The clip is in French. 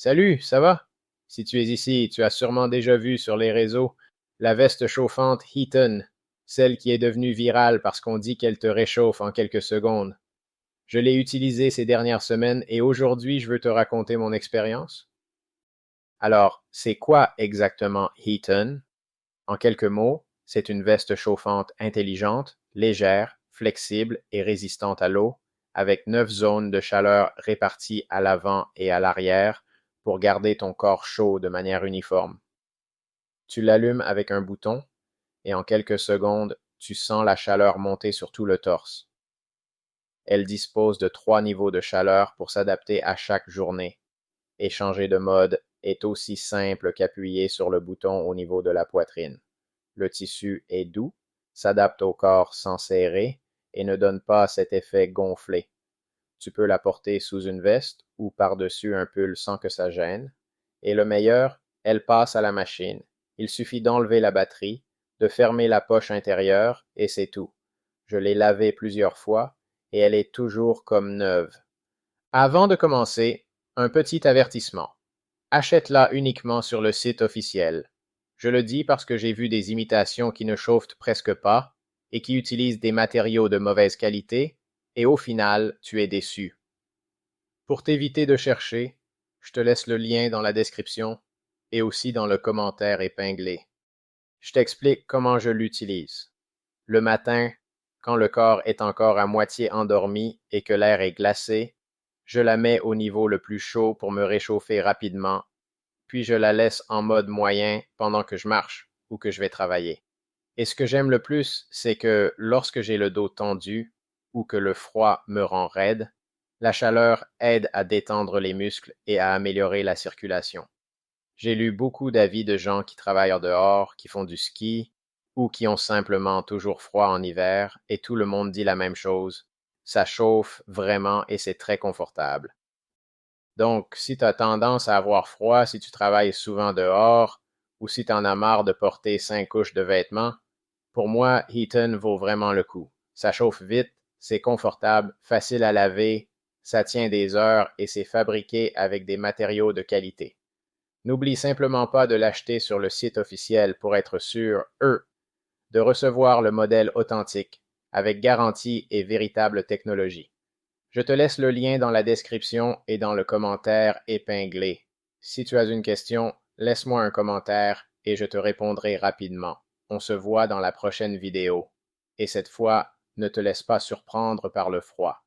Salut, ça va? Si tu es ici, tu as sûrement déjà vu sur les réseaux la veste chauffante Heaton, celle qui est devenue virale parce qu'on dit qu'elle te réchauffe en quelques secondes. Je l'ai utilisée ces dernières semaines et aujourd'hui je veux te raconter mon expérience. Alors, c'est quoi exactement Heaton? En quelques mots, c'est une veste chauffante intelligente, légère, flexible et résistante à l'eau, avec 9 zones de chaleur réparties à l'avant et à l'arrière pour garder ton corps chaud de manière uniforme. Tu l'allumes avec un bouton et en quelques secondes, tu sens la chaleur monter sur tout le torse. Elle dispose de 3 niveaux de chaleur pour s'adapter à chaque journée, et changer de mode est aussi simple qu'appuyer sur le bouton au niveau de la poitrine. Le tissu est doux, s'adapte au corps sans serrer et ne donne pas cet effet gonflé. Tu peux la porter sous une veste ou par-dessus un pull sans que ça gêne. Et le meilleur, elle passe à la machine. Il suffit d'enlever la batterie, de fermer la poche intérieure et c'est tout. Je l'ai lavée plusieurs fois et elle est toujours comme neuve. Avant de commencer, un petit avertissement. Achète-la uniquement sur le site officiel. Je le dis parce que j'ai vu des imitations qui ne chauffent presque pas et qui utilisent des matériaux de mauvaise qualité, et au final, tu es déçu. Pour t'éviter de chercher, je te laisse le lien dans la description et aussi dans le commentaire épinglé. Je t'explique comment je l'utilise. Le matin, quand le corps est encore à moitié endormi et que l'air est glacé, je la mets au niveau le plus chaud pour me réchauffer rapidement, puis je la laisse en mode moyen pendant que je marche ou que je vais travailler. Et ce que j'aime le plus, c'est que lorsque j'ai le dos tendu ou que le froid me rend raide, la chaleur aide à détendre les muscles et à améliorer la circulation. J'ai lu beaucoup d'avis de gens qui travaillent en dehors, qui font du ski ou qui ont simplement toujours froid en hiver, et tout le monde dit la même chose. Ça chauffe vraiment et c'est très confortable. Donc, si tu as tendance à avoir froid, si tu travailles souvent dehors, ou si tu en as marre de porter 5 couches de vêtements, pour moi, Heaton vaut vraiment le coup. Ça chauffe vite, c'est confortable, facile à laver, ça tient des heures et c'est fabriqué avec des matériaux de qualité. N'oublie simplement pas de l'acheter sur le site officiel pour être sûr, de recevoir le modèle authentique, avec garantie et véritable technologie. Je te laisse le lien dans la description et dans le commentaire épinglé. Si tu as une question, laisse-moi un commentaire et je te répondrai rapidement. On se voit dans la prochaine vidéo. Et cette fois, ne te laisse pas surprendre par le froid.